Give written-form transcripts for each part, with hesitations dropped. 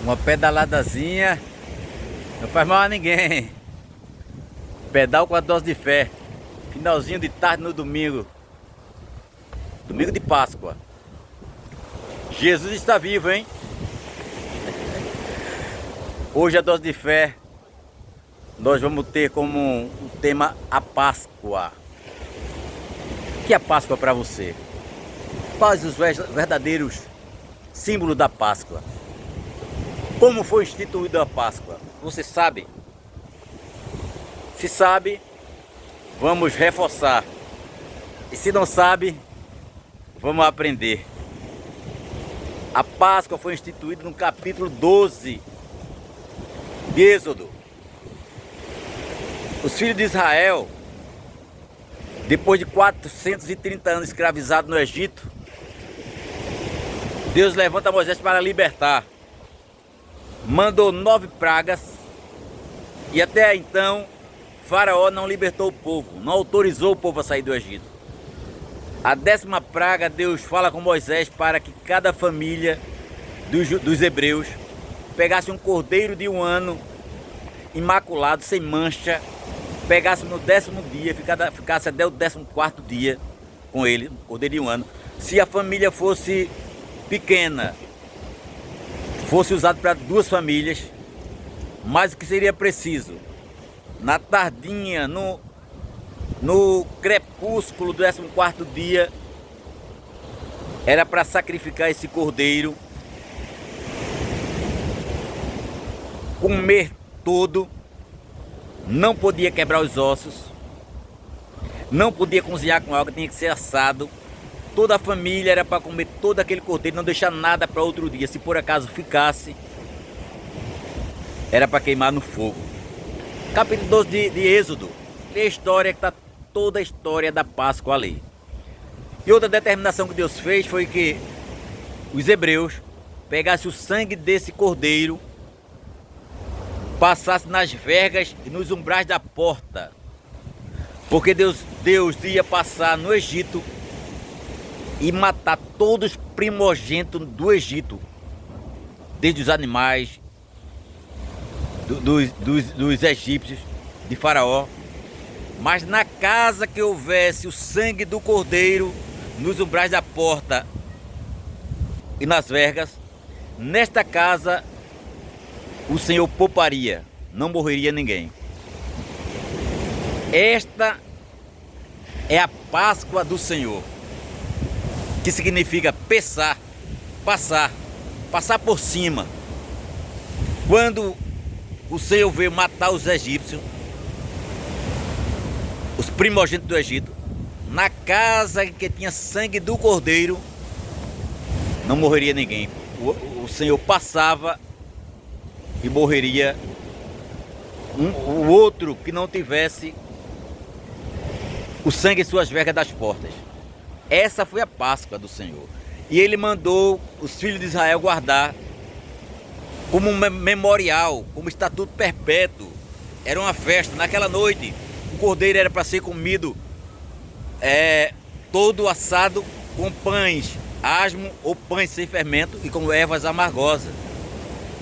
Uma pedaladazinha não faz mal a ninguém. Pedal com a dose de fé. Finalzinho de tarde no domingo. Domingo de Páscoa. Jesus está vivo, hein? Hoje a dose de fé nós vamos ter como um tema a Páscoa. O que é a Páscoa para você? Quais os verdadeiros símbolos da Páscoa? Como foi instituída a Páscoa? Você sabe? Se sabe, vamos reforçar. E se não sabe, vamos aprender. A Páscoa foi instituída no capítulo 12 de Êxodo. Os filhos de Israel, depois de 430 anos escravizados no Egito, Deus levanta Moisés para libertar. Mandou 9 pragas e até então Faraó não libertou o povo, não autorizou o povo a sair do Egito. A 10ª praga, Deus fala com Moisés para que cada família dos hebreus pegasse um cordeiro de 1 ano, imaculado, sem mancha, pegasse no 10º dia, ficasse até o 14º dia com ele, um cordeiro de 1 ano. Se a família fosse pequena, fosse usado para 2 famílias, mas o que seria preciso? Na tardinha, no crepúsculo do 14º dia, era para sacrificar esse cordeiro, comer todo, não podia quebrar os ossos, não podia cozinhar com água, tinha que ser assado. Toda a família era para comer todo aquele cordeiro, não deixar nada para outro dia. Se por acaso ficasse, era para queimar no fogo. Capítulo 12 de Êxodo, lê a história que está toda a história da Páscoa ali. E outra determinação que Deus fez foi que os hebreus pegassem o sangue desse cordeiro, passassem nas vergas e nos umbrais da porta. Porque Deus ia passar no Egito e matar todos os primogênitos do Egito, desde os animais, dos egípcios, de Faraó. Mas na casa que houvesse o sangue do cordeiro, nos umbrais da porta e nas vergas, nesta casa o Senhor pouparia, não morreria ninguém. Esta é a Páscoa do Senhor, que significa passar por cima. Quando o Senhor veio matar os egípcios, os primogênitos do Egito, na casa que tinha sangue do cordeiro, não morreria ninguém. O Senhor passava e morreria o outro que não tivesse o sangue em suas vergas das portas. Essa foi a Páscoa do Senhor. E ele mandou os filhos de Israel guardar como um memorial, como estatuto perpétuo. Era uma festa. Naquela noite, o cordeiro era para ser comido todo assado com pães asmo ou pães sem fermento e com ervas amargosas.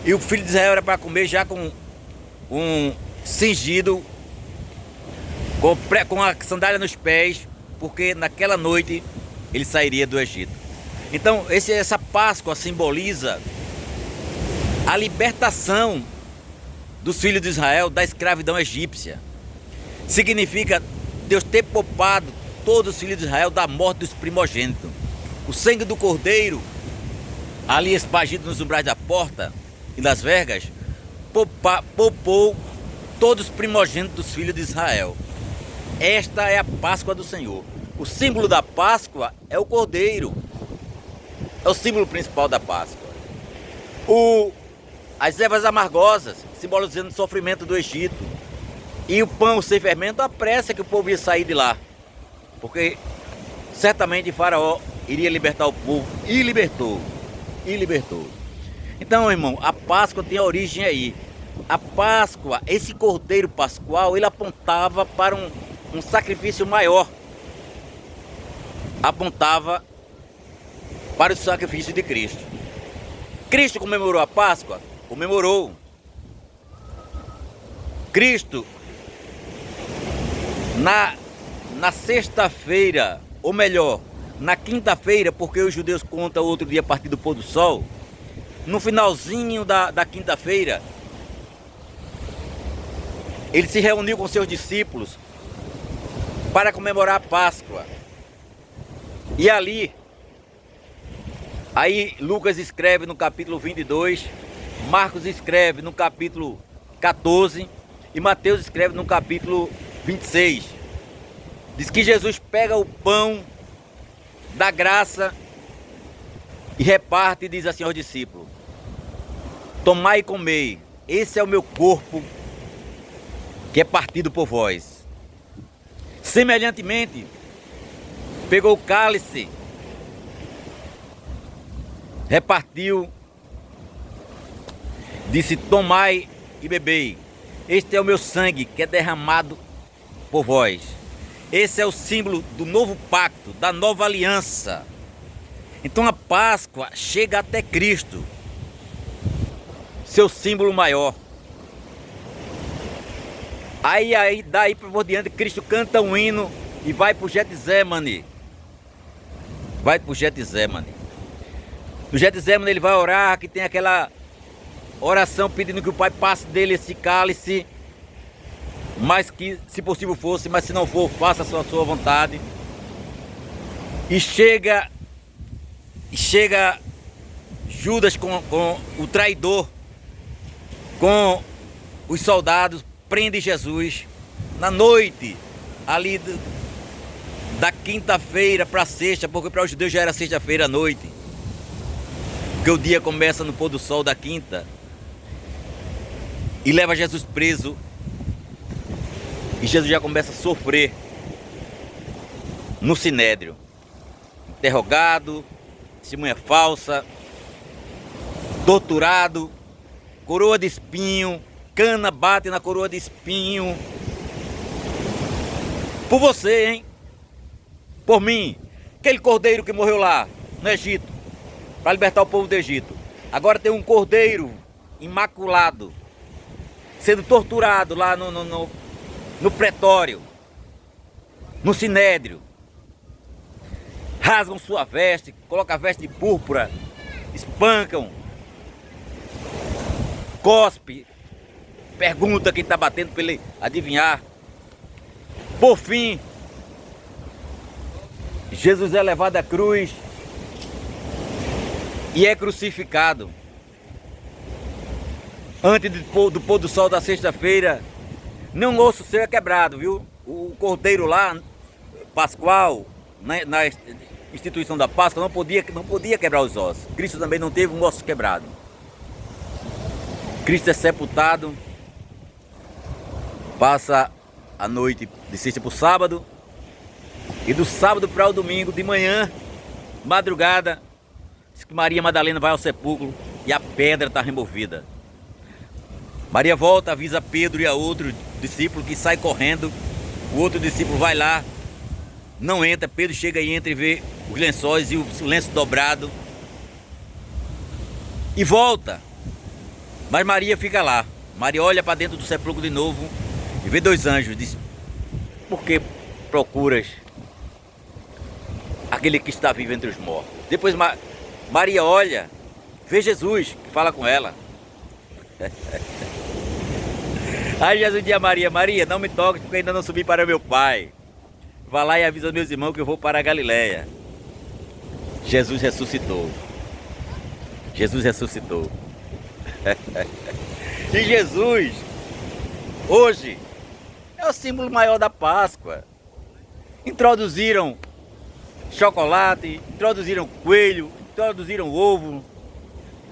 E o filho de Israel era para comer já com um cingido, com a sandália nos pés, porque naquela noite ele sairia do Egito. Então essa Páscoa simboliza a libertação dos filhos de Israel da escravidão egípcia. Significa Deus ter poupado todos os filhos de Israel da morte dos primogênitos. O sangue do cordeiro, ali espargido nos umbrais da porta e das vergas, poupou todos os primogênitos dos filhos de Israel. Esta é a Páscoa do Senhor. O símbolo da Páscoa é o cordeiro. É o símbolo principal da Páscoa. As ervas amargosas, simbolizando o sofrimento do Egito. E o pão sem fermento, a pressa que o povo ia sair de lá. Porque certamente Faraó iria libertar o povo. E libertou. Então, irmão, a Páscoa tem origem aí. A Páscoa, esse cordeiro pascual, ele apontava para um sacrifício maior. Apontava para o sacrifício de Cristo. Cristo comemorou a Páscoa comemorou. Cristo, na sexta-feira, ou melhor, na quinta-feira, porque os judeus contam outro dia a partir do pôr do sol, no finalzinho da quinta-feira, ele se reuniu com seus discípulos para comemorar a Páscoa. E ali, aí Lucas escreve no capítulo 22, Marcos escreve no capítulo 14 e Mateus escreve no capítulo 26. Diz que Jesus pega o pão da graça e reparte e diz assim aos discípulos: tomai e comei, esse é o meu corpo que é partido por vós. Semelhantemente, pegou o cálice, repartiu, disse: tomai e bebei, este é o meu sangue que é derramado por vós. Esse é o símbolo do novo pacto, da nova aliança. Então a Páscoa chega até Cristo, seu símbolo maior. Aí daí por diante, Cristo canta um hino e vai para o Getsemane. Vai para o Getsemane. No Getsemane ele vai orar, que tem aquela oração pedindo que o Pai passe dele esse cálice, mas que se possível fosse, mas se não for, faça a sua vontade. E chega Judas com o traidor, com os soldados, prende Jesus na noite ali da quinta-feira para sexta, porque para os judeus já era sexta-feira à noite, porque o dia começa no pôr do sol da quinta, e leva Jesus preso. E Jesus já começa a sofrer no sinédrio, interrogado, testemunha falsa, torturado, coroa de espinho, cana bate na coroa de espinho. Por você, hein? Por mim. Aquele cordeiro que morreu lá no Egito, para libertar o povo do Egito. Agora tem um cordeiro imaculado, sendo torturado lá no pretório, no sinédrio. Rasgam sua veste, colocam a veste de púrpura, espancam, cospe, pergunta quem está batendo para ele adivinhar. Por fim, Jesus é levado à cruz e é crucificado. Antes do pôr do sol da sexta-feira, nenhum osso seu é quebrado, viu? O cordeiro lá, pascual, na instituição da Páscoa, não podia quebrar os ossos. Cristo também não teve um osso quebrado. Cristo é sepultado, passa a noite de sexta para o sábado, e do sábado para o domingo, de manhã, madrugada, diz que Maria Madalena vai ao sepulcro e a pedra está removida. Maria volta, avisa Pedro e a outro discípulo, que sai correndo. O outro discípulo vai lá, não entra. Pedro chega e entra e vê os lençóis e o lenço dobrado e volta. Mas Maria fica lá. Maria olha para dentro do sepulcro de novo e vê dois anjos. Diz: por que procuras aquele que está vivo entre os mortos? Depois Maria olha, vê Jesus, que fala com ela. Aí Jesus diz a Maria: Maria, não me toques, porque ainda não subi para meu Pai. Vá lá e avisa meus irmãos que eu vou para a Galileia. Jesus ressuscitou. Jesus ressuscitou. E Jesus, hoje, é o símbolo maior da Páscoa. Introduziram chocolate, introduziram coelho, introduziram ovo,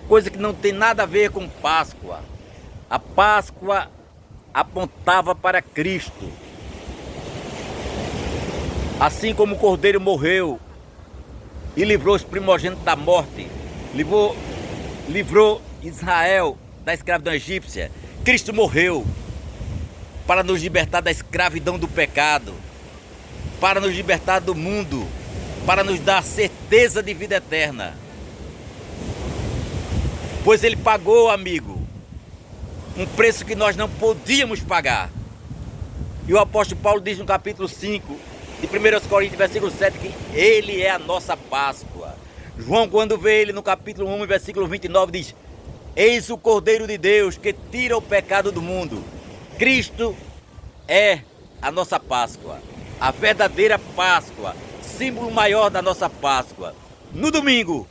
coisa que não tem nada a ver com Páscoa. A Páscoa apontava para Cristo. Assim como o cordeiro morreu e livrou os primogênitos da morte, livrou Israel da escravidão egípcia, Cristo morreu para nos libertar da escravidão do pecado, para nos libertar do mundo, para nos dar certeza de vida eterna. Pois ele pagou, amigo, um preço que nós não podíamos pagar. E o apóstolo Paulo diz no capítulo 5 de 1 Coríntios, versículo 7, que ele é a nossa Páscoa. João, quando vê ele no capítulo 1, versículo 29, diz: eis o Cordeiro de Deus que tira o pecado do mundo. Cristo é a nossa Páscoa, a verdadeira Páscoa, símbolo maior da nossa Páscoa. No domingo,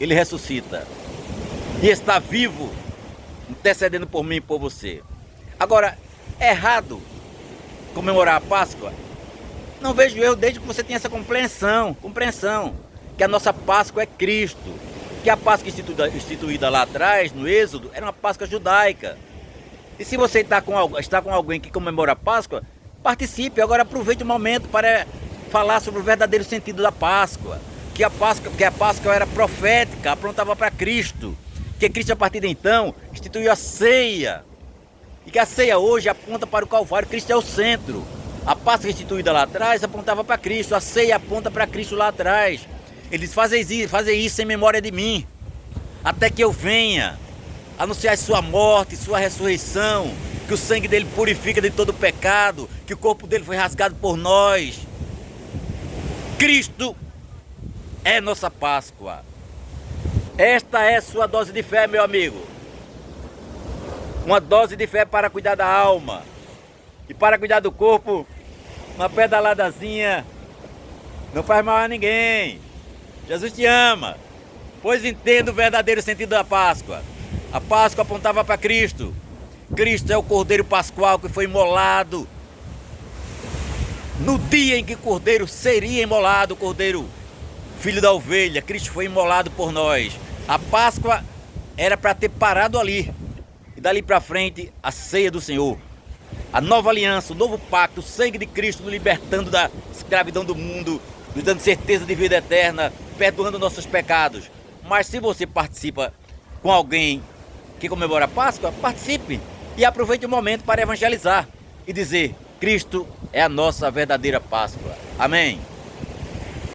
ele ressuscita e está vivo, intercedendo por mim e por você. Agora, é errado comemorar a Páscoa? Não vejo erro, desde que você tenha essa compreensão, que a nossa Páscoa é Cristo, que a Páscoa instituída lá atrás, no Êxodo, era uma Páscoa judaica. E se você está com alguém que comemora a Páscoa, participe. Agora aproveite o momento para falar sobre o verdadeiro sentido da Páscoa, que a Páscoa era profética, apontava para Cristo, que Cristo a partir de então instituiu a ceia, e que a ceia hoje aponta para o Calvário. Cristo é o centro. A Páscoa instituída lá atrás apontava para Cristo, a ceia aponta para Cristo lá atrás. Eles fazem isso em memória de mim, até que eu venha anunciar sua morte, sua ressurreição, que o sangue dele purifica de todo pecado, que o corpo dele foi rasgado por nós. Cristo é nossa Páscoa. Esta é sua dose de fé, meu amigo. Uma dose de fé para cuidar da alma. E para cuidar do corpo, uma pedaladazinha não faz mal a ninguém. Jesus te ama, pois entenda o verdadeiro sentido da Páscoa. A Páscoa apontava para Cristo. Cristo é o Cordeiro Pascual que foi imolado no dia em que o Cordeiro seria imolado, o Cordeiro, filho da ovelha. Cristo foi imolado por nós. A Páscoa era para ter parado ali. E dali para frente, a ceia do Senhor. A nova aliança, o novo pacto, o sangue de Cristo nos libertando da escravidão do mundo, nos dando certeza de vida eterna, perdoando nossos pecados. Mas se você participa com alguém que comemora a Páscoa, participe e aproveite o momento para evangelizar e dizer: Cristo é a nossa verdadeira Páscoa. Amém.